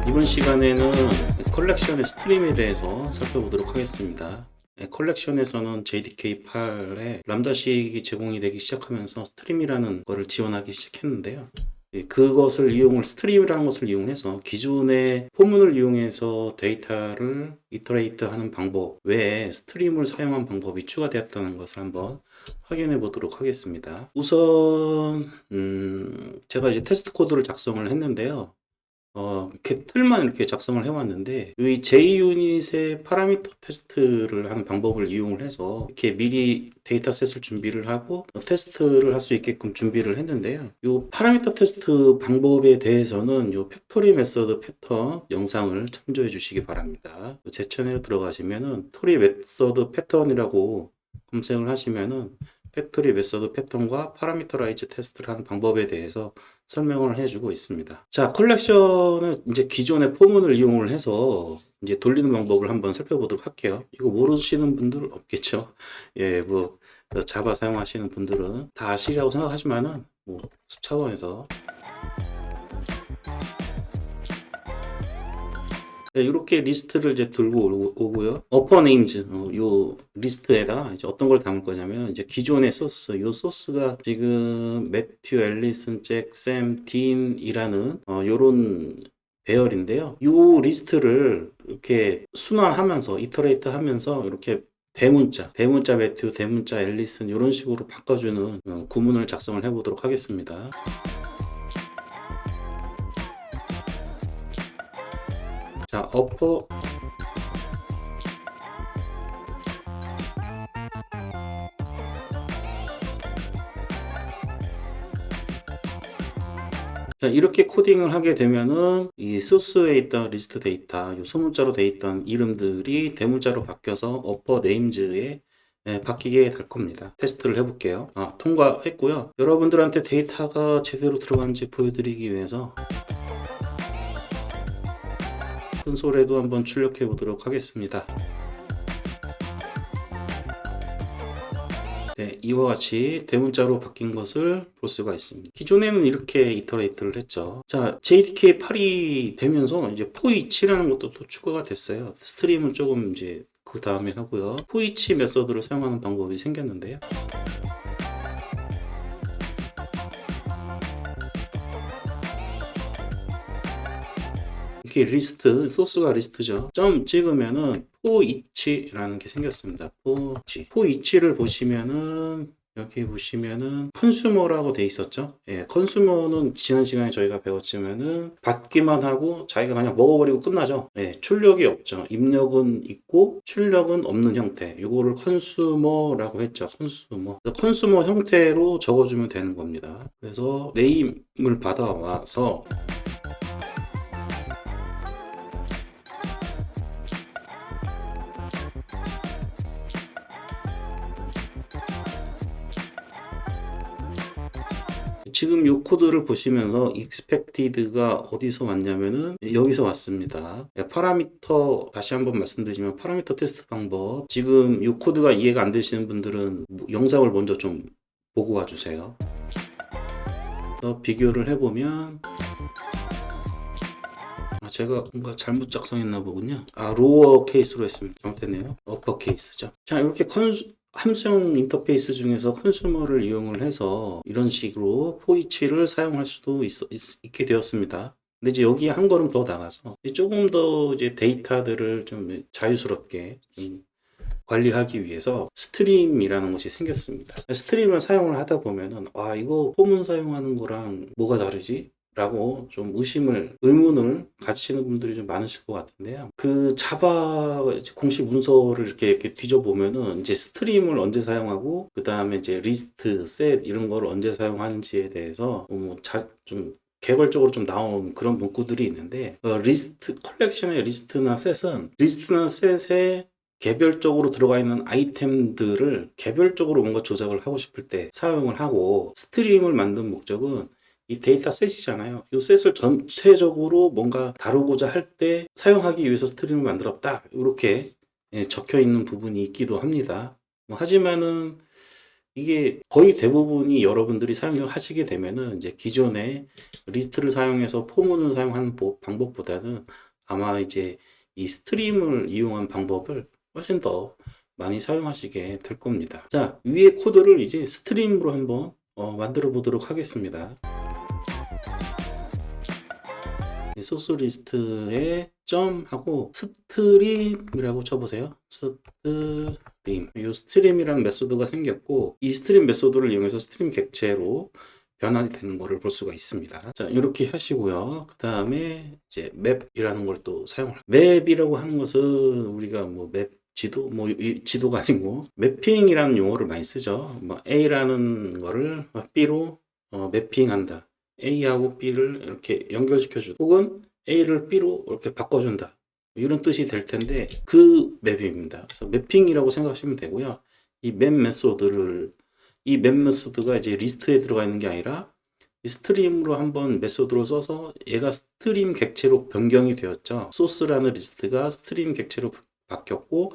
이번 시간에는 컬렉션의 스트림에 대해서 살펴보도록 하겠습니다. 컬렉션에서는 JDK8에 람다식이 제공이 되기 시작하면서 스트림이라는 것을 지원하기 시작했는데요. 그것을 스트림이라는 것을 이용해서 기존의 포문을 이용해서 데이터를 이터레이트 하는 방법 외에 스트림을 사용한 방법이 추가되었다는 것을 한번 확인해 보도록 하겠습니다. 우선 제가 이제 테스트 코드를 작성을 했는데요. 이렇게 틀만 이렇게 작성을 해왔는데, 이 JUnit의 파라미터 테스트를 하는 방법을 이용을 해서 이렇게 미리 데이터셋을 준비를 하고 테스트를 할 수 있게끔 준비를 했는데요. 이 파라미터 테스트 방법에 대해서는 이 팩토리 메서드 패턴 영상을 참조해 주시기 바랍니다. 제 채널에 들어가시면은 팩토리 메서드 패턴이라고 검색을 하시면은 팩토리 메서드 패턴과 파라미터라이즈 테스트를 하는 방법에 대해서 설명을 해주고 있습니다. 자, 컬렉션은 이제 기존의 포문을 이용을 해서 이제 돌리는 방법을 한번 살펴보도록 할게요. 이거 모르시는 분들 없겠죠? 예, 자바 사용하시는 분들은 다 아시리라고 생각하지만은 학습 차원에서 이렇게 리스트를 이제 들고 오고요. 어퍼 네임즈, 요 리스트에다가 이제 어떤 걸 담을 거냐면, 이제 기존의 소스, 요 소스가 지금 매튜, 앨리슨, 잭, 샘, 딘이라는 요런 배열인데요. 요 리스트를 이렇게 순환하면서, 이터레이트 하면서 이렇게 대문자 매튜, 대문자 앨리슨 이런 식으로 바꿔주는 구문을 작성을 해보도록 하겠습니다. 자, 어퍼 자, 이렇게 코딩을 하게 되면은 이 소스에 있던 리스트 데이터, 요 소문자로 돼 있던 이름들이 대문자로 바뀌어서 어퍼 네임즈에 바뀌게 될 겁니다. 테스트를 해볼게요. 통과했고요. 여러분들한테 데이터가 제대로 들어간지 보여드리기 위해서 콘솔에도 한번 출력해 보도록 하겠습니다. 네, 이와 같이 대문자로 바뀐 것을 볼 수가 있습니다. 기존에는 이렇게 이터레이트를 했죠. 자, JDK8이 되면서 이제 포이치라는 것도 또 추가가 됐어요. 스트림은 조금 이제 그 다음에 하고요. 포이치 메서드를 사용하는 방법이 생겼는데요. 이렇게 리스트, 소스가 리스트죠. 점 찍으면은 포이치라는 게 생겼습니다. 포이치를 보시면은 여기 보시면은 컨슈머라고 돼 있었죠. 예, 컨슈머는 지난 시간에 저희가 배웠지만은 받기만 하고 자기가 그냥 먹어버리고 끝나죠. 예, 출력이 없죠. 입력은 있고 출력은 없는 형태. 이거를 컨슈머라고 했죠. 컨슈머 형태로 적어주면 되는 겁니다. 그래서 네임을 받아와서 지금 이 코드를 보시면서 expected가 어디서 왔냐면은 여기서 왔습니다. 파라미터, 다시 한번 말씀드리지만 파라미터 테스트 방법, 지금 이 코드가 이해가 안 되시는 분들은 영상을 먼저 좀 보고 와주세요. 비교를 해보면 제가 뭔가 잘못 작성했나 보군요. 로어 케이스로 했습니다. 잘못했네요. 어퍼 케이스죠. 자, 이렇게 함수형 인터페이스 중에서 컨슈머를 이용을 해서 이런 식으로 포이치를 사용할 수도 있게 되었습니다. 근데 이제 여기에 한 걸음 더 나가서 조금 더 이제 데이터들을 좀 자유스럽게 관리하기 위해서 스트림이라는 것이 생겼습니다. 스트림을 사용을 하다 보면은 이거 포문 사용하는 거랑 뭐가 다르지? 라고 좀 의문을 가지시는 분들이 좀 많으실 것 같은데요. 그 자바 공식 문서를 이렇게 뒤져보면은 이제 스트림을 언제 사용하고, 그 다음에 이제 리스트, 셋 이런 걸 언제 사용하는지에 대해서 좀 개괄적으로 좀 나온 그런 문구들이 있는데, 컬렉션의 리스트나 셋에 개별적으로 들어가 있는 아이템들을 개별적으로 뭔가 조작을 하고 싶을 때 사용을 하고, 스트림을 만든 목적은 이 데이터 셋이잖아요. 이 셋을 전체적으로 뭔가 다루고자 할 때 사용하기 위해서 스트림을 만들었다. 이렇게 적혀 있는 부분이 있기도 합니다. 하지만은 이게 거의 대부분이 여러분들이 사용을 하시게 되면은 이제 기존의 리스트를 사용해서 포문을 사용하는 방법보다는 아마 이제 이 스트림을 이용한 방법을 훨씬 더 많이 사용하시게 될 겁니다. 자, 위에 코드를 이제 스트림으로 한번 만들어 보도록 하겠습니다. 소스 리스트에 점하고 스트림이라고 쳐보세요. 스트림. 이 스트림이라는 메소드가 생겼고, 이 스트림 메소드를 이용해서 스트림 객체로 변환이 되는 것을 볼 수가 있습니다. 자, 이렇게 하시고요. 그 다음에 이제 맵이라는 걸 또 사용을. 맵이라고 하는 것은 우리가 뭐 맵 지도, 뭐 이 지도가 아니고 매핑이라는 용어를 많이 쓰죠. 뭐 A라는 거를 B로 매핑한다. A하고 B를 이렇게 연결시켜주고, 혹은 A를 B로 이렇게 바꿔준다. 이런 뜻이 될 텐데, 그 맵입니다. 그래서 매핑이라고 생각하시면 되고요. 이 맵 메소드가 이제 리스트에 들어가 있는 게 아니라 이 스트림으로 한번 메소드로 써서 얘가 스트림 객체로 변경이 되었죠. 소스라는 리스트가 스트림 객체로 바뀌었고,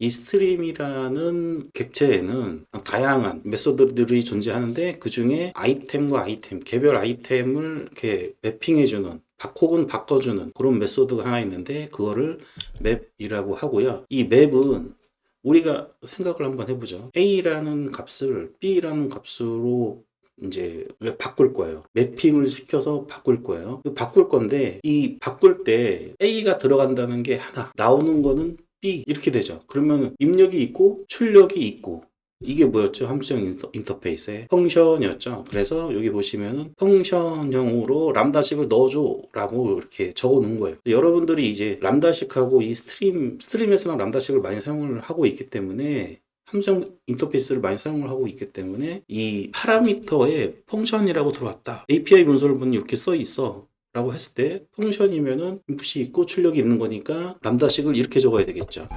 이 스트림이라는 객체에는 다양한 메소드들이 존재하는데, 그 중에 아이템과 아이템, 개별 아이템을 이렇게 매핑해주는, 혹은 바꿔주는 그런 메소드가 하나 있는데, 그거를 맵이라고 하고요. 이 맵은 우리가 생각을 한번 해보죠. A라는 값을 B라는 값으로 이제 바꿀 거예요. 매핑을 시켜서 바꿀 거예요. 바꿀 건데, 이 바꿀 때 A가 들어간다는 게 하나, 나오는 거는 B, 이렇게 되죠. 그러면 입력이 있고 출력이 있고, 이게 뭐였죠? 함수형 인터페이스의 펑션이었죠. 그래서 여기 보시면은 펑션형으로 람다식을 넣어줘 라고 이렇게 적어 놓은 거예요. 여러분들이 이제 람다식하고 이 스트림에서는 람다식을 많이 사용을 하고 있기 때문에, 함수형 인터페이스를 많이 사용을 하고 있기 때문에, 이 파라미터에 펑션이라고 들어왔다. API 문서를 보면 이렇게 써 있어. 라고 했을 때 펑션이면은 인풋이 있고 출력이 있는 거니까 람다식을 이렇게 적어야 되겠죠.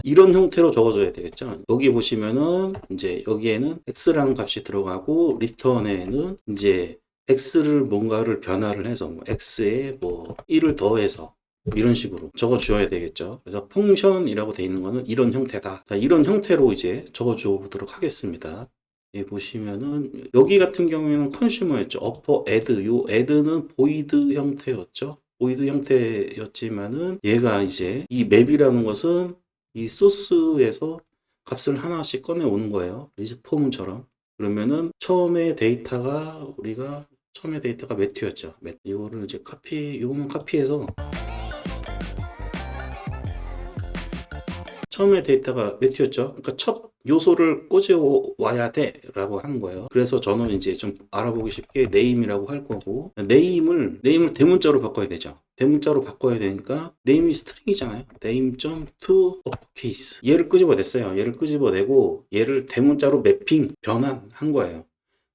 이런 형태로 적어줘야 되겠죠. 여기 보시면은 이제 여기에는 x라는 값이 들어가고, 리턴에는 이제 x를 뭔가를 변화를 해서 뭐 x에 뭐 1을 더해서 이런 식으로 적어 주어야 되겠죠. 그래서 펑션이라고 되어 있는 거는 이런 형태다. 자, 이런 형태로 이제 적어 줘 보도록 하겠습니다. 예, 보시면은 여기 같은 경우에는 컨슈머였죠. 어퍼 애드, 요 애드는 보이드 형태였죠. 보이드 형태였지만은 얘가 이제 이 맵이라는 것은 이 소스에서 값을 하나씩 꺼내 오는 거예요. 리스폼처럼. 그러면은 우리가 처음에 데이터가 매튜였죠. 이거를 이제 이거만 카피해서, 처음에 데이터가 매튜였죠. 그러니까 첫 요소를 꽂아와야 돼 라고 하는 거예요. 그래서 저는 이제 좀 알아보기 쉽게 네임이라고 할 거고, 네임을 대문자로 바꿔야 되죠. 대문자로 바꿔야 되니까 네임이 스트링이잖아요. name.to uppercase, 얘를 끄집어냈어요. 얘를 끄집어내고 얘를 대문자로 매핑 변환한 거예요.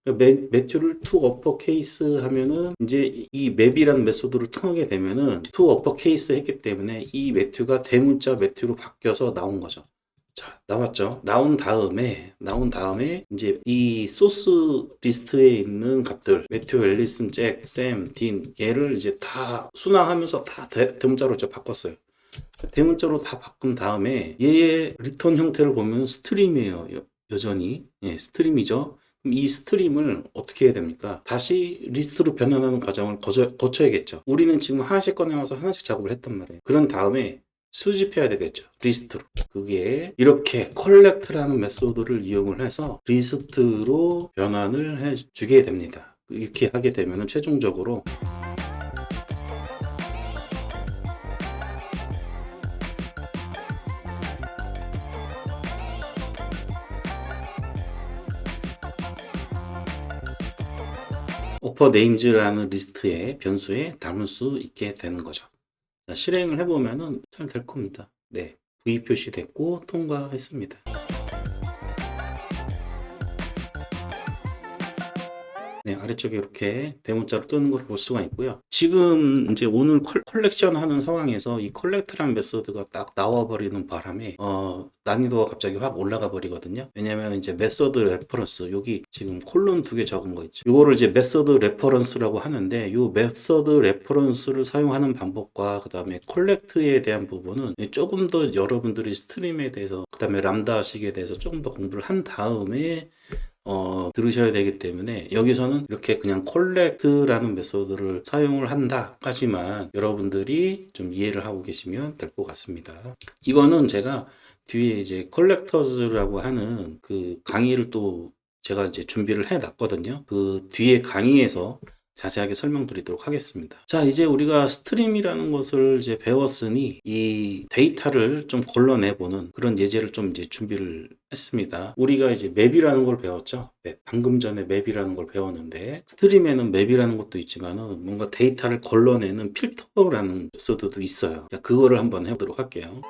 매튜를 to uppercase 하면은 이제 이 맵이라는 메소드를 통하게 되면은 to uppercase 했기 때문에 이 매튜가 대문자 매튜로 바뀌어서 나온 거죠. 자, 나왔죠. 나온 다음에 이제 이 소스 리스트에 있는 값들, 매튜, 앨리슨, 잭, 샘, 딘, 얘를 이제 다 순화하면서 다 대문자로 이제 바꿨어요. 대문자로 다 바꾼 다음에 얘의 리턴 형태를 보면 스트림이에요. 여전히. 예, 스트림이죠. 그럼 이 스트림을 어떻게 해야 됩니까? 다시 리스트로 변환하는 과정을 거쳐야겠죠. 우리는 지금 하나씩 꺼내와서 하나씩 작업을 했단 말이에요. 그런 다음에 수집해야 되겠죠. 리스트로. 그게 이렇게 컬렉트라는 메소드를 이용을 해서 리스트로 변환을 해주게 됩니다. 이렇게 하게 되면 최종적으로 오퍼 네임즈라는 리스트의 변수에 담을 수 있게 되는 거죠. 자, 실행을 해보면은 잘 될 겁니다. 네, V 표시됐고 통과했습니다. 네, 아래쪽에 이렇게 대문자로 뜨는 걸 볼 수가 있고요. 지금 이제 오늘 컬렉션 하는 상황에서 이 컬렉트라는 메소드가 딱 나와버리는 바람에 난이도가 갑자기 확 올라가 버리거든요. 왜냐면 이제 메소드 레퍼런스, 여기 지금 콜론 2개 적은 거 있죠. 요거를 이제 메소드 레퍼런스라고 하는데, 요 메소드 레퍼런스를 사용하는 방법과 그 다음에 콜렉트에 대한 부분은 조금 더 여러분들이 스트림에 대해서, 그 다음에 람다식에 대해서 조금 더 공부를 한 다음에 들으셔야 되기 때문에, 여기서는 이렇게 그냥 콜렉트라는 메소드를 사용을 한다 까지만 여러분들이 좀 이해를 하고 계시면 될 것 같습니다. 이거는 제가 뒤에 이제 컬렉터즈라고 하는 그 강의를 또 제가 이제 준비를 해 놨거든요. 그 뒤에 강의에서 자세하게 설명드리도록 하겠습니다. 자, 이제 우리가 스트림이라는 것을 이제 배웠으니 이 데이터를 좀 걸러내보는 그런 예제를 좀 이제 준비를 했습니다. 우리가 이제 맵이라는 걸 배웠죠. 맵. 방금 전에 맵이라는 걸 배웠는데, 스트림에는 맵이라는 것도 있지만은 뭔가 데이터를 걸러내는 필터라는 메소드도 있어요. 자, 그거를 한번 해보도록 할게요.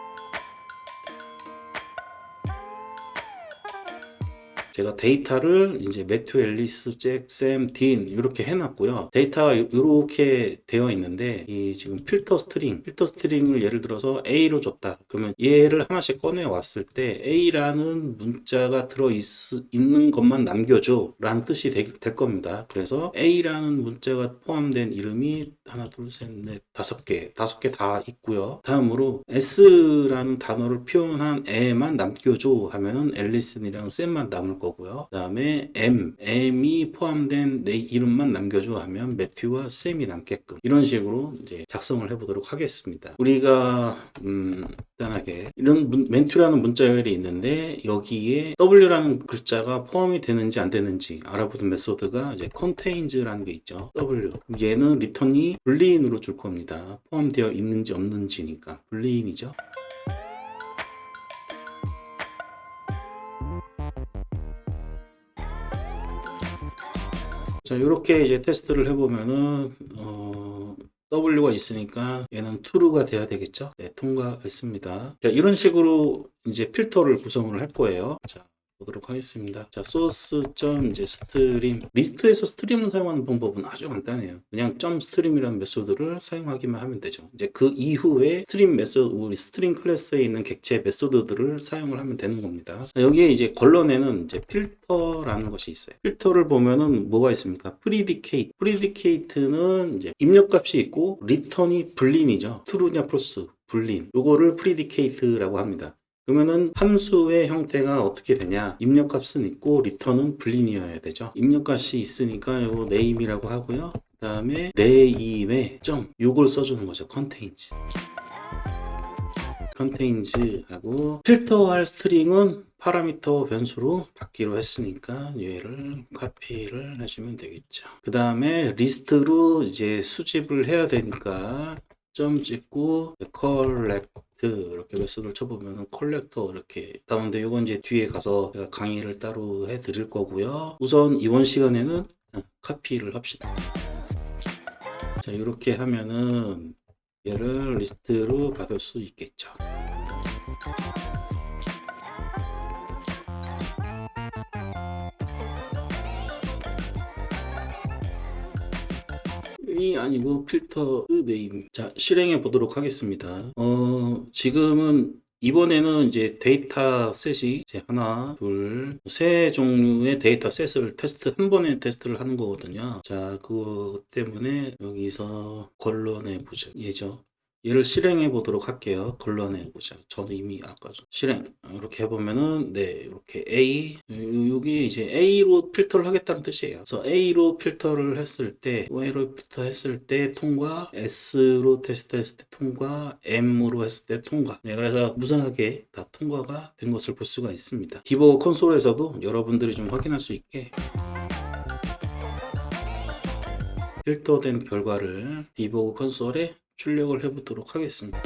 제가 데이터를 이제 매튜, 앨리스, 잭, 샘, 딘 이렇게 해놨고요. 데이터가 이렇게 되어 있는데, 이 지금 필터 스트링을 예를 들어서 A로 줬다. 그러면 얘를 하나씩 꺼내 왔을 때 A라는 문자가 있는 것만 남겨줘 라는 뜻이 될 겁니다. 그래서 A라는 문자가 포함된 이름이 하나, 둘, 셋, 넷, 다섯 개 다 있고요. 다음으로 S라는 단어를 표현한 애만 남겨줘 하면은 앨리슨이랑 샘만 남을 거고요. 그 다음에 M이 포함된 내 이름만 남겨줘 하면 매튜와 샘이 남게끔, 이런 식으로 이제 작성을 해보도록 하겠습니다. 우리가 간단하게 이런 매튜라는 문자 요일이 있는데, 여기에 W라는 글자가 포함이 되는지 안 되는지 알아보는 메소드가 이제 contains라는 게 있죠. W. 얘는 리턴이 불리인으로 줄 겁니다. 포함되어 있는지 없는지니까 불리인이죠. 자, 이렇게 이제 테스트를 해보면은 W가 있으니까 얘는 true가 돼야 되겠죠. 네, 통과했습니다. 자, 이런 식으로 이제 필터를 구성을 할 거예요. 자, 보도록 하겠습니다. 자, source 이제 스트림, 리스트에서 스트림을 사용하는 방법은 아주 간단해요. 그냥 .stream이라는 메소드를 사용하기만 하면 되죠. 이제 그 이후에 스트림 메소드, 우리 스트림 클래스에 있는 객체 메소드들을 사용을 하면 되는 겁니다. 자, 여기에 이제 걸러내는 이제 필터라는 것이 있어요. 필터를 보면은 뭐가 있습니까? 프리디케이트는 이제 입력값이 있고 리턴이 불린이죠. true냐 false, 불린. 요거를 프리디케이트라고 합니다. 그러면은 함수의 형태가 어떻게 되냐? 입력값은 있고 리턴은 불린이어야 되죠. 입력값이 있으니까 요거 name이라고 하고요. 그 다음에 name에 요걸 써주는 거죠. contains 하고, 필터할 스트링은 파라미터 변수로 받기로 했으니까 얘를 카피를 해주면 되겠죠. 그 다음에 리스트로 이제 수집을 해야 되니까 점 찍고 collect 이렇게 메소드를 쳐보면 컬렉터 이렇게 나오는데, 이건 이제 뒤에 가서 제가 강의를 따로 해 드릴 거고요. 우선 이번 시간에는 카피를 합시다. 자, 이렇게 하면은 얘를 리스트로 받을 수 있겠죠. 이 아니고 필터 네임. 자, 실행해 보도록 하겠습니다. 지금은 이번에는 이제 데이터 셋이 이제 하나, 둘, 세 종류의 데이터 셋을 한 번에 테스트를 하는 거거든요. 자, 그거 때문에 여기서 걸러내 보죠. 얘를 실행해 보도록 할게요. 걸러내 보자. 저는 이미 아까 실행 이렇게 해보면은 이렇게 A, 여기 이제 A로 필터를 하겠다는 뜻이에요. 그래서 A로 필터를 했을 때, Y로 필터했을 때 통과, S로 테스트했을 때 통과, M으로 했을 때 통과. 네, 그래서 무사하게 다 통과가 된 것을 볼 수가 있습니다. 디버거 콘솔에서도 여러분들이 좀 확인할 수 있게 필터된 결과를 디버거 콘솔에 출력을 해보도록 하겠습니다.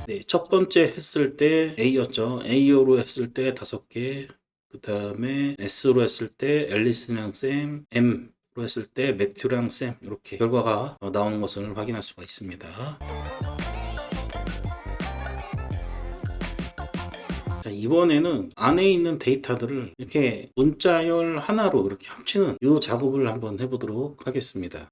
네, 첫 번째 했을 때 A였죠. A로 했을 때 5개, 그 다음에 S로 했을 때 앨리스랑 샘, M로 했을 때 매튜랑 샘, 이렇게 결과가 나오는 것을 확인할 수가 있습니다. 자, 이번에는 안에 있는 데이터들을 이렇게 문자열 하나로 이렇게 합치는 이 작업을 한번 해보도록 하겠습니다.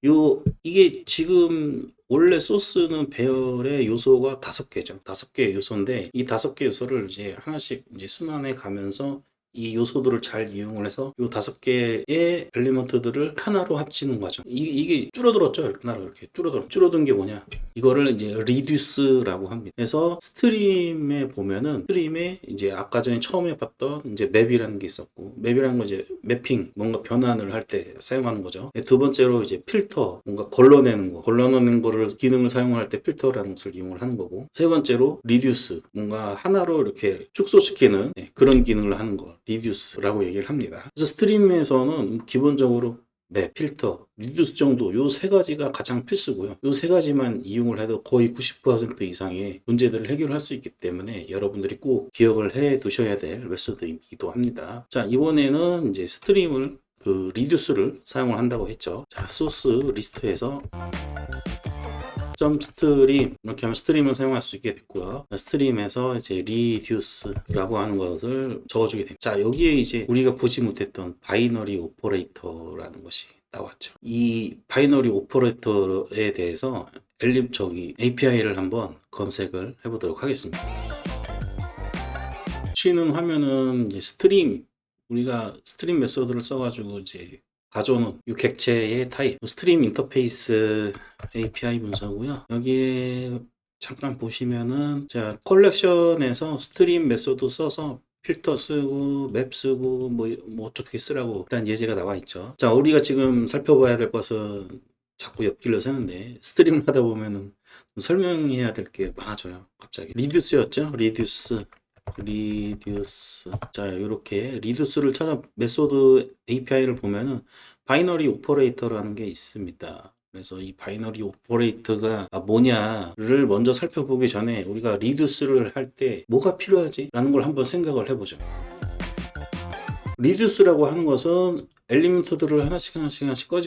이게 지금 원래 소스는 배열의 요소가 5개죠. 5개의 요소인데 이 5개 요소를 이제 하나씩 이제 순환해 가면서 이 요소들을 잘 이용을 해서 이 5개의 엘리먼트들을 하나로 합치는 과정. 이게 줄어들었죠. 하나로 이렇게 줄어든 게 뭐냐? 이거를 이제 리듀스라고 합니다. 그래서 스트림에 보면은 스트림에 이제 아까 전에 처음에 봤던 이제 맵이라는 게 있었고, 맵이라는 건 이제 매핑, 뭔가 변환을 할 때 사용하는 거죠. 두 번째로 이제 필터, 뭔가 걸러내는 거를 기능을 사용할 때 필터라는 것을 이용을 하는 거고, 세 번째로 리듀스, 뭔가 하나로 이렇게 축소시키는 그런 기능을 하는 거. 리듀스라고 얘기를 합니다. 그래서 스트림에서는 기본적으로 필터, 리듀스 정도 요 세 가지가 가장 필수고요. 요 세 가지만 이용을 해도 거의 90% 이상의 문제들을 해결할 수 있기 때문에 여러분들이 꼭 기억을 해 두셔야 될 메소드이기도 합니다. 자, 이번에는 이제 스트림을 리듀스를 사용을 한다고 했죠. 자, 소스 리스트에서 점 스트림 이렇게 하면 스트림을 사용할 수 있게 됐고요. 스트림에서 이제 리듀스라고 하는 것을 적어주게 됩니다. 자, 여기에 이제 우리가 보지 못했던 바이너리 오퍼레이터라는 것이 나왔죠. 이 바이너리 오퍼레이터에 대해서 API를 한번 검색을 해보도록 하겠습니다. 치는 화면은 이제 우리가 스트림 메소드를 써가지고 이제 가져오는 이 객체의 타입, 스트림 인터페이스 API 문서고요. 여기에 잠깐 보시면은 자, 컬렉션에서 스트림 메소드 써서 필터 쓰고 맵 쓰고 뭐 어떻게 쓰라고 일단 예제가 나와 있죠. 자, 우리가 지금 살펴봐야 될 것은 자꾸 옆길로 새는데 스트림을 하다 보면은 설명해야 될 게 많아져요. 갑자기 리듀스였죠. 리듀스. 자, 이렇게 리듀스를 찾아 메소드 API를 보면은 바이너리 오퍼레이터라는 게 있습니다. 그래서 이 바이너리 오퍼레이터가 뭐냐를 먼저 살펴보기 전에 우리가 리듀스를 할 때 뭐가 필요하지? 라는 걸 한번 생각을 해보죠. 리듀스라고 하는 것은 엘리먼트들을 하나씩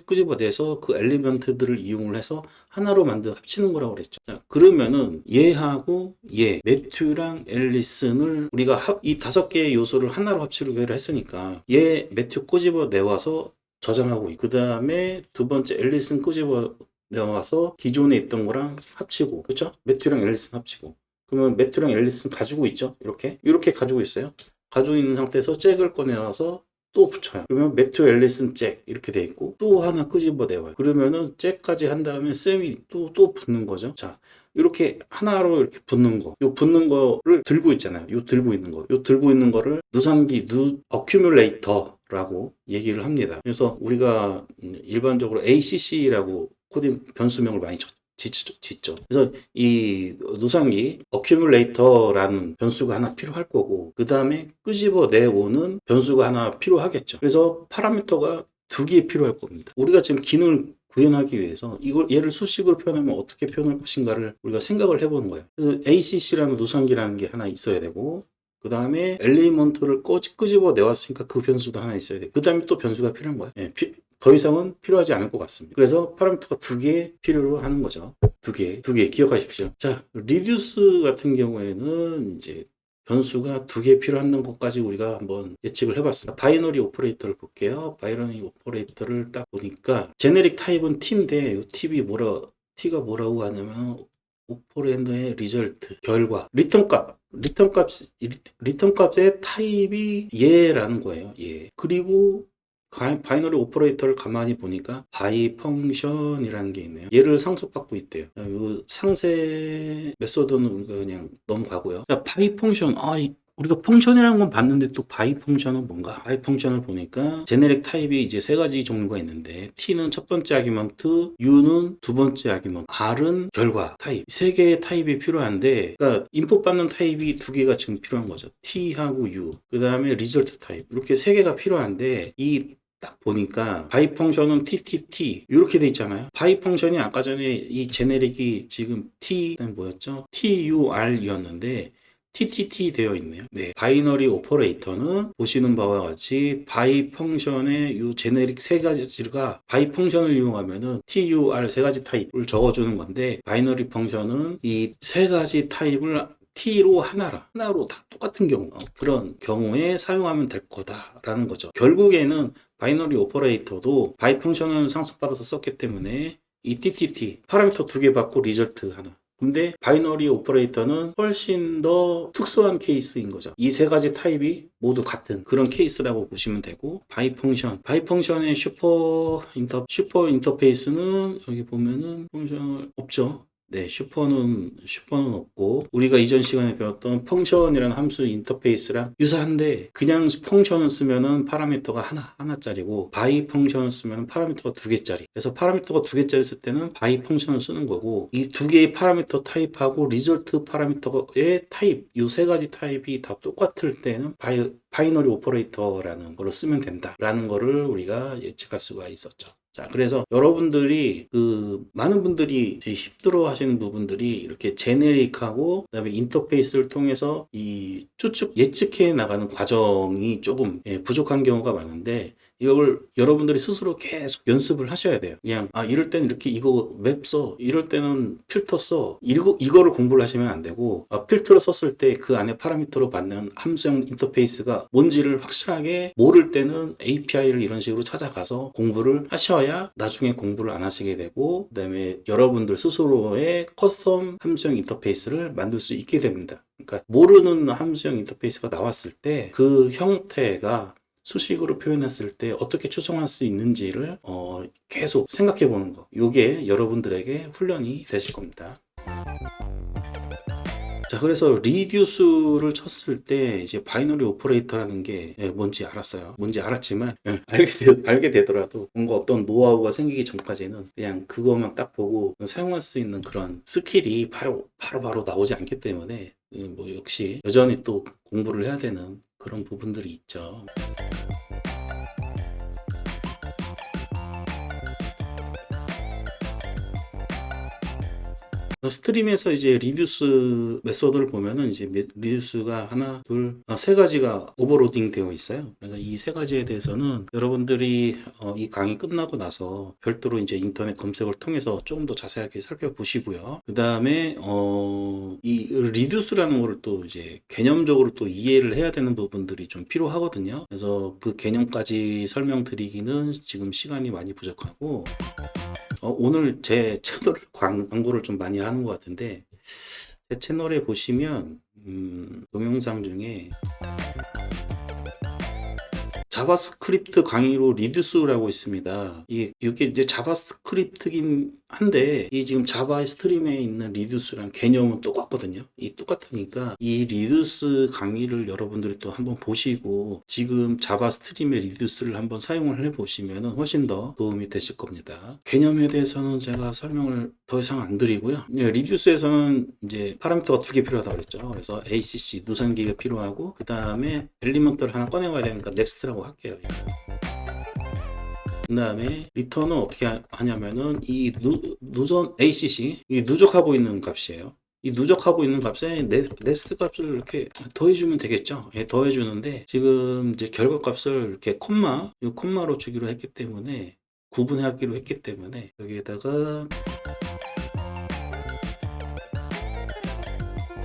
끄집어내서 그 엘리먼트들을 이용을 해서 하나로 합치는 거라고 그랬죠. 자, 그러면은 얘하고 매튜랑 앨리슨을 우리가 이 5개의 요소를 하나로 합치려고 했으니까 매튜 끄집어내와서 저장하고 그 다음에 두 번째 앨리슨 끄집어내와서 기존에 있던 거랑 합치고, 그렇죠? 매튜랑 앨리슨 합치고, 그러면 매튜랑 앨리슨 가지고 있죠? 이렇게 가지고 있어요. 가지고 있는 상태에서 잭을 꺼내와서 또 붙여요. 그러면 매튜 앨리슨 잭 이렇게 돼 있고 또 하나 끄집어내와요. 그러면은 잭까지 한 다음에 셈이 또 붙는 거죠. 자, 이렇게 하나로 이렇게 붙는 거, 요 붙는 거를 들고 있잖아요. 요 들고 있는 거를 누산기 어큐뮬레이터라고 얘기를 합니다. 그래서 우리가 일반적으로 ACC라고 코딩 변수명을 많이 짓죠. 그래서 이 누산기 어큐뮬레이터라는 변수가 하나 필요할 거고, 그 다음에 끄집어내오는 변수가 하나 필요하겠죠. 그래서 파라미터가 2개 필요할 겁니다. 우리가 지금 기능을 구현하기 위해서 얘를 수식으로 표현하면 어떻게 표현할 것인가를 우리가 생각을 해보는 거예요. 그래서 ACC라는 누산기라는 게 하나 있어야 되고, 그 다음에 엘리먼트를 끄집어내왔으니까 그 변수도 하나 있어야 돼. 그 다음에 또 변수가 필요한 거예요. 더 이상은 필요하지 않을 것 같습니다. 그래서 파라미터가 2개 필요로 하는 거죠. 2개 기억하십시오. 자, 리듀스 같은 경우에는 이제 변수가 2개 필요한 것까지 우리가 한번 예측을 해봤습니다. 바이너리 오퍼레이터를 볼게요. 바이너리 오퍼레이터를 딱 보니까 제네릭 타입은 T인데 이 T가 뭐라고 하냐면 오퍼랜드의 리절트, 결과, 리턴 값의 타입이 얘라는 거예요. 그리고 바이너리 오퍼레이터를 가만히 보니까 바이 펑션이라는 게 있네요. 얘를 상속받고 있대요. 이 상세 메소드는 우리가 그냥 넘어가고요. 바이 펑션, 우리가 펑션이라는 건 봤는데 또 바이 펑션은 뭔가? 바이 펑션을 보니까 제네릭 타입이 이제 3가지 종류가 있는데 T는 첫 번째 아규먼트, U는 두 번째 아규먼트, R은 결과 타입. 3개의 타입이 필요한데, 그러니까 인풋 받는 타입이 2개가 지금 필요한 거죠. T하고 U, 그 다음에 리절트 타입. 이렇게 3개가 필요한데 딱 보니까 바이 펑션은 TTT 이렇게 돼 있잖아요. 바이 펑션이 아까 전에 이 제네릭이 지금 뭐였죠? TUR이었는데 TTT 되어 있네요. 바이너리 오퍼레이터는 보시는 바와 같이 바이 펑션의 이 제네릭 3가지가 바이 펑션을 이용하면은 TUR 3가지 타입을 적어주는 건데, 바이너리 펑션은 이 3가지 타입을 T로 하나로 다 똑같은 경우, 그런 경우에 사용하면 될 거다라는 거죠. 결국에는 바이너리 오퍼레이터도 바이 펑션을 상속받아서 썼기 때문에 이 TTT 파라미터 2개 받고 리절트 하나. 근데 바이너리 오퍼레이터는 훨씬 더 특수한 케이스인 거죠. 이 세 가지 타입이 모두 같은 그런 케이스라고 보시면 되고, 바이 펑션의 슈퍼 인터페이스는 여기 보면은 펑션 없죠. 네, 슈퍼는 없고, 우리가 이전 시간에 배웠던 펑션이라는 함수 인터페이스랑 유사한데, 그냥 펑션을 쓰면은 파라미터가 하나짜리고, 바이 펑션을 쓰면은 파라미터가 2개짜리. 그래서 파라미터가 2개짜리 쓸 때는 바이 펑션을 쓰는 거고, 이 2개의 파라미터 타입하고 리절트 파라미터의 타입, 이 3가지 타입이 다 똑같을 때는 바이너리 오퍼레이터라는 걸로 쓰면 된다라는 거를 우리가 예측할 수가 있었죠. 자, 그래서 여러분들이 많은 분들이 힘들어 하시는 부분들이 이렇게 제네릭하고 그다음에 인터페이스를 통해서 이 예측해 나가는 과정이 조금 부족한 경우가 많은데, 이걸 여러분들이 스스로 계속 연습을 하셔야 돼요. 그냥 이럴 때는 이렇게 이거 웹 써, 이럴 때는 필터 써, 이거를 공부를 하시면 안 되고, 필터를 썼을 때 그 안에 파라미터로 받는 함수형 인터페이스가 뭔지를 확실하게 모를 때는 API를 이런 식으로 찾아가서 공부를 하셔야 나중에 공부를 안 하시게 되고, 그다음에 여러분들 스스로의 커스텀 함수형 인터페이스를 만들 수 있게 됩니다. 그러니까 모르는 함수형 인터페이스가 나왔을 때 그 형태가 수식으로 표현했을 때 어떻게 추정할 수 있는지를 계속 생각해 보는 거, 이게 여러분들에게 훈련이 되실 겁니다. 자, 그래서 리듀스를 쳤을 때 이제 바이너리 오퍼레이터라는 게 뭔지 알았어요. 뭔지 알았지만 알게 되더라도 뭔가 어떤 노하우가 생기기 전까지는 그냥 그거만 딱 보고 사용할 수 있는 그런 스킬이 바로 나오지 않기 때문에 뭐 역시 여전히 또 공부를 해야 되는 그런 부분들이 있죠. 스트림에서 이제 리듀스 메소드를 보면은 이제 리듀스가 하나, 둘, 세 가지가 오버로딩 되어 있어요. 그래서 이 세 가지에 대해서는 여러분들이 이 강의 끝나고 나서 별도로 이제 인터넷 검색을 통해서 조금 더 자세하게 살펴보시고요. 그 다음에 이 리듀스라는 거를 또 이제 개념적으로 또 이해를 해야 되는 부분들이 좀 필요하거든요. 그래서 그 개념까지 설명드리기는 지금 시간이 많이 부족하고, 오늘 제 채널 광고를 좀 많이 하는 것 같은데, 제 채널에 보시면 동영상 중에 자바스크립트 강의로 리듀스라고 있습니다. 이게 이제 자바스크립트긴 한데, 이 지금 자바의 스트림에 있는 리듀스랑 개념은 똑같거든요. 똑같으니까 이 리듀스 강의를 여러분들이 또 한번 보시고 지금 자바 스트림의 리듀스를 한번 사용을 해 보시면 훨씬 더 도움이 되실 겁니다. 개념에 대해서는 제가 설명을 더 이상 안 드리고요. 리듀스에서는 이제 파라미터가 2개 필요하다고 그랬죠. 그래서 ACC 누산기가 필요하고, 그 다음에 엘리먼트를 하나 꺼내와야 되니까 넥스트라고 할게요. 그 다음에 리턴은 어떻게 하냐면은 이 누전 ACC, 이 누적하고 있는 값이에요. 이 누적하고 있는 값에 네스트 값을 이렇게 더해주면 되겠죠. 더해주는데 지금 이제 결과 값을 이렇게 콤마로 주기로 했기 때문에, 구분하기로 했기 때문에 여기에다가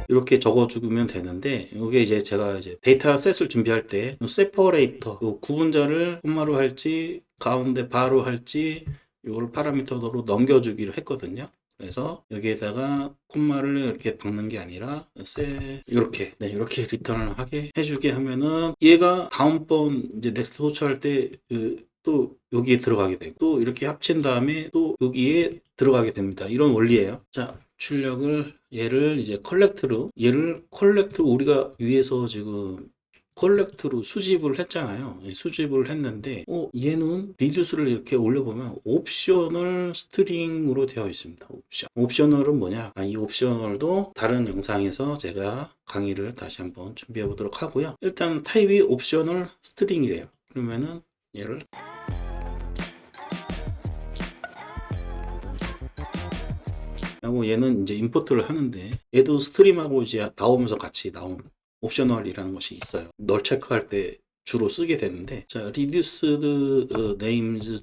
이렇게 적어주면 되는데, 이게 이제 제가 이제 데이터 셋을 준비할 때 세퍼레이터, 구분자를 콤마로 할지 가운데 바로 할지 이걸 파라미터로 넘겨주기로 했거든요. 그래서 여기에다가 콤마를 이렇게 박는 게 아니라 이렇게 리턴을 하게 해주게 하면은, 얘가 다음번 이제 넥스트 호출할 때 또 여기에 들어가게 되고, 또 이렇게 합친 다음에 또 여기에 들어가게 됩니다. 이런 원리예요. 자, 출력을 얘를 이제 컬렉트로 우리가 위에서 지금 컬렉트로 수집을 했잖아요. 수집을 했는데 얘는 리듀스를 이렇게 올려보면 옵셔널 스트링으로 되어 있습니다. 옵셔널은 뭐냐? 이 옵셔널도 다른 영상에서 제가 강의를 다시 한번 준비해 보도록 하고요. 일단 타입이 옵셔널 스트링이래요. 그러면은 얘를 하고, 얘는 이제 임포트를 하는데, 얘도 스트림하고 이제 나오면서 같이 나온 옵셔널이라는 것이 있어요. 널 체크할 때 주로 쓰게 되는데, 자, reduced names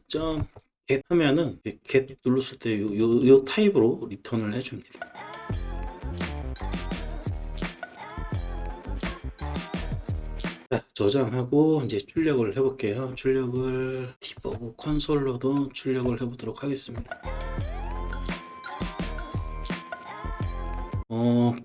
get 하면은 get 눌렀을 때 요 타입으로 리턴을 해줍니다. 자, 저장하고 이제 출력을 해볼게요. 출력을 디버그 콘솔로도 출력을 해보도록 하겠습니다.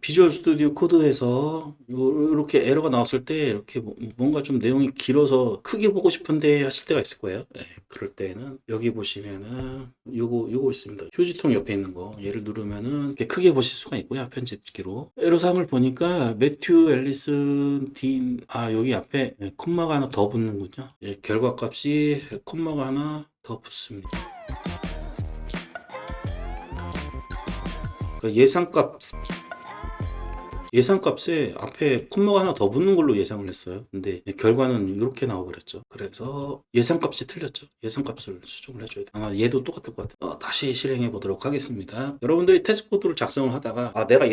비주얼 스튜디오 코드에서 이렇게 에러가 나왔을 때 이렇게 뭔가 좀 내용이 길어서 크게 보고 싶은데 하실 때가 있을 거예요. 네, 그럴 때는 여기 보시면은 요거 있습니다. 휴지통 옆에 있는 거 얘를 누르면은 이렇게 크게 보실 수가 있고요. 편집기로 에러사항을 보니까 매튜 앨리슨 딘 여기 앞에 콤마가 하나 더 붙는군요. 예, 결과값이 콤마가 하나 더 붙습니다. 그러니까 예상값에 앞에 콤마가 하나 더 붙는 걸로 예상을 했어요. 근데 결과는 이렇게 나와버렸죠. 그래서 예상값이 틀렸죠. 예상값을 수정을 해줘야 돼. 아마 얘도 똑같을 것 같아요. 다시 실행해 보도록 하겠습니다. 여러분들이 테스트 코드를 작성을 하다가 내가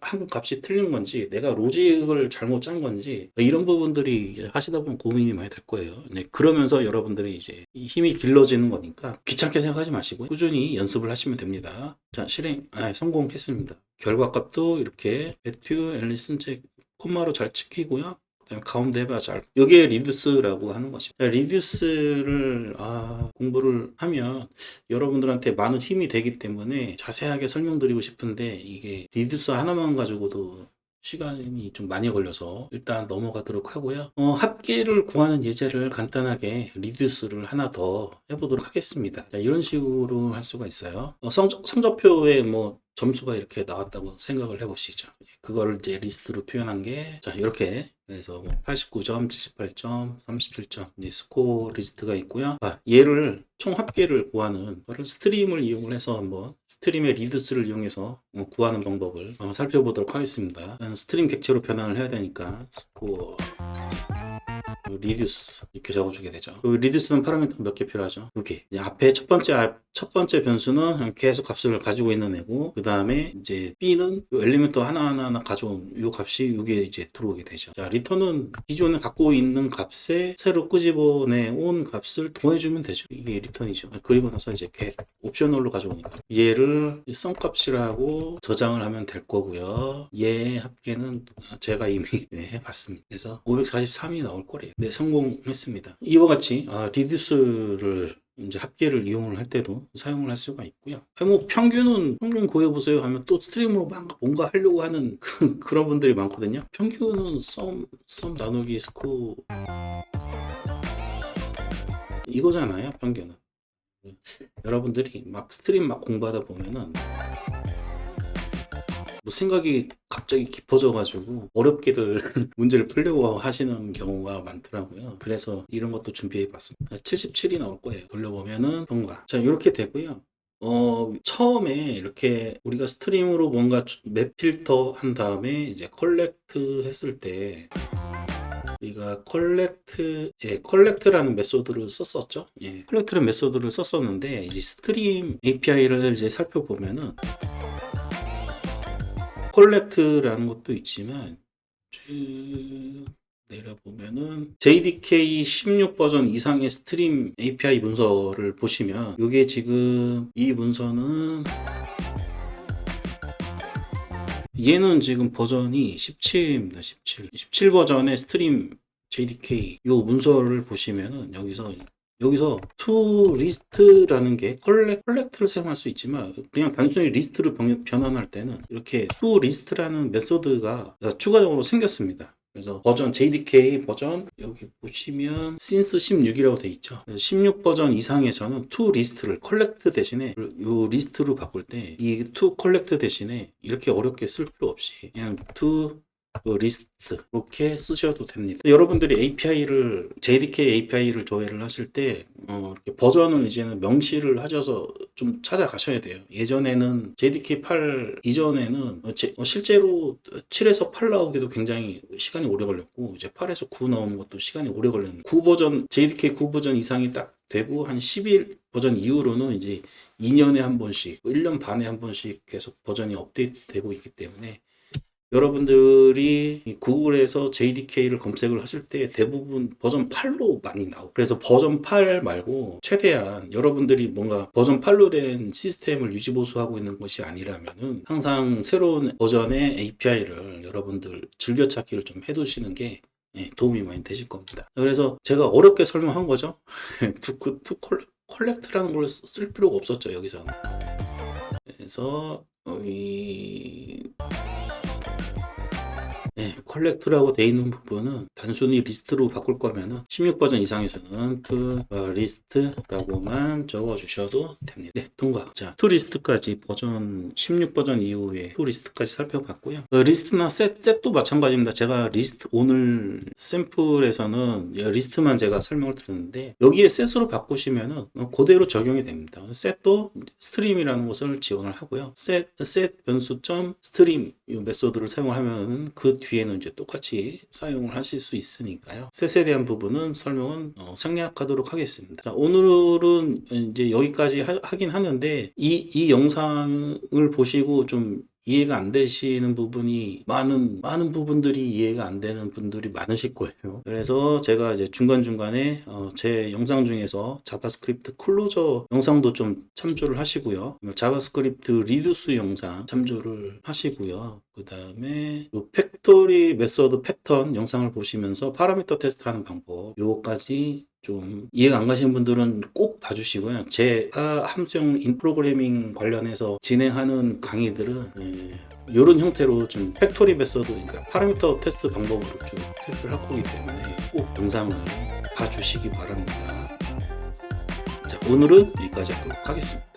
한 값이 틀린 건지 내가 로직을 잘못 짠 건지 이런 부분들이 이제 하시다 보면 고민이 많이 될 거예요. 네, 그러면서 여러분들이 이제 힘이 길러지는 거니까 귀찮게 생각하지 마시고 꾸준히 연습을 하시면 됩니다. 자, 성공했습니다. 결과값도 이렇게 매튜 앨리슨 책 콤마로 잘 찍히고요. 그다음에 가운데가 여기에 리듀스라고 하는 것입니다. 리듀스를 공부를 하면 여러분들한테 많은 힘이 되기 때문에 자세하게 설명드리고 싶은데 이게 리듀스 하나만 가지고도 시간이 좀 많이 걸려서 일단 넘어가도록 하고요. 합계를 구하는 예제를 간단하게 리듀스를 하나 더 해보도록 하겠습니다. 자, 이런 식으로 할 수가 있어요. 성적표에 점수가 이렇게 나왔다고 생각을 해보시죠. 그거를 이제 리스트로 표현한 게, 자, 이렇게. 그래서 89점, 78점, 37점, 이제 스코어 리스트가 있고요. 얘를 총 합계를 구하는 거를 스트림을 이용해서 스트림의 리듀스를 이용해서 구하는 방법을 살펴보도록 하겠습니다. 스트림 객체로 변환을 해야 되니까 스코어 리듀스 이렇게 적어주게 되죠. 그리고 리듀스는 파라미터 몇 개 필요하죠? 2개. 앞에 첫 번째 변수는 계속 값을 가지고 있는 애고, 그 다음에 이제 B는 엘리멘트 하나 가져온 이 값이 이게 이제 들어오게 되죠. 자, 리턴은 기존에 갖고 있는 값에 새로 끄집어내 온 값을 더해주면 되죠. 이게 리턴이죠. 그리고 나서 이제 옵셔널로 가져오니까 얘를 썸 값이라고 저장을 하면 될 거고요. 얘 합계는 제가 이미 해봤습니다. 그래서 543이 나올 거래요. 네, 성공했습니다. 이와 같이 리듀스를 이제 합계를 이용을 할 때도 사용을 할 수가 있고요. 평균 구해보세요 하면 또 스트림으로 뭔가 하려고 하는 그런 분들이 많거든요. 평균은 썸 나누기 스코어 이거잖아요. 평균은. 여러분들이 스트림 공부하다 보면은 생각이 갑자기 깊어져가지고 어렵게들 문제를 풀려고 하시는 경우가 많더라고요. 그래서 이런 것도 준비해 봤습니다. 77이 나올 거예요. 돌려보면은 통과. 자, 이렇게 되고요. 처음에 이렇게 우리가 스트림으로 뭔가 맵 필터 한 다음에 이제 컬렉트 했을 때 우리가 컬렉트라는 메소드를 썼었죠. 컬렉트라는 메소드를 썼었는데 이제 스트림 API를 이제 살펴보면은 컬렉트라는 것도 있지만 내려보면은 JDK 16 버전 이상의 스트림 API 문서를 보시면 이게 지금 이 문서는 얘는 지금 버전이 17입니다. 17 버전의 스트림 JDK 이 문서를 보시면은 여기서 to list라는 게 컬렉트를 사용할 수 있지만 그냥 단순히 리스트를 변환할 때는 이렇게 to list라는 메소드가 추가적으로 생겼습니다. 그래서 버전 JDK 버전 여기 보시면 since 16이라고 되어 있죠. 16 버전 이상에서는 to list를 컬렉트 대신에 이 리스트로 바꿀 때 이 to 컬렉트 대신에 이렇게 어렵게 쓸 필요 없이 그냥 to 리스트 이렇게 쓰셔도 됩니다. 여러분들이 JDK API를 조회를 하실 때 버전을 이제는 명시를 하셔서 좀 찾아가셔야 돼요. 예전에는 JDK 8 이전에는 실제로 7에서 8 나오기도 굉장히 시간이 오래 걸렸고 이제 8에서 9 나오는 것도 시간이 오래 걸렸는데 JDK 9 버전 이상이 딱 되고 한 11 버전 이후로는 이제 2년에 한 번씩 1년 반에 한 번씩 계속 버전이 업데이트 되고 있기 때문에 여러분들이 구글에서 JDK를 검색을 하실 때 대부분 버전 8로 많이 나오고 그래서 버전 8 말고 최대한 여러분들이 뭔가 버전 8로 된 시스템을 유지보수하고 있는 것이 아니라면은 항상 새로운 버전의 API를 여러분들 즐겨찾기를 좀 해두시는 게 도움이 많이 되실 겁니다. 그래서 제가 어렵게 설명한 거죠. 투 컬렉트라는 걸 쓸 필요가 없었죠, 여기서는. 그래서 컬렉트라고 돼 있는 부분은 단순히 리스트로 바꿀 거면은 16버전 이상에서는 to list라고만 적어 주셔도 됩니다. 네, 통과. 자, to list까지 버전 16버전 이후에 to list까지 살펴봤고요. 리스트나 셋도 마찬가지입니다. 제가 리스트 오늘 샘플에서는 리스트만 제가 설명을 드렸는데 여기에 셋으로 바꾸시면은 그대로 적용이 됩니다. 셋도 스트림이라는 것을 지원을 하고요. 셋 변수점 스트림 이 메소드를 사용하면 그 뒤에는 이제 똑같이 사용을 하실 수 있으니까요. 셋에 대한 부분은 설명은 생략하도록 하겠습니다. 자, 오늘은 이제 여기까지 하긴 하는데 이 영상을 보시고 좀 이해가 안 되시는 부분이 많은 부분들이 이해가 안 되는 분들이 많으실 거예요. 그래서 제가 이제 중간중간에 제 영상 중에서 자바스크립트 클로저 영상도 좀 참조를 하시고요. 자바스크립트 리듀스 영상 참조를 하시고요. 그 다음에 팩토리 메서드 패턴 영상을 보시면서 파라미터 테스트하는 방법 요거까지 좀 이해가 안 가시는 분들은 꼭 봐주시고요. 제가 함수형 인프로그래밍 관련해서 진행하는 강의들은 이런 형태로 좀 팩토리 메서드, 그러니까 파라미터 테스트 방법으로 좀 테스트를 할 거기 때문에 꼭 영상을 봐주시기 바랍니다. 자, 오늘은 여기까지 하도록 하겠습니다.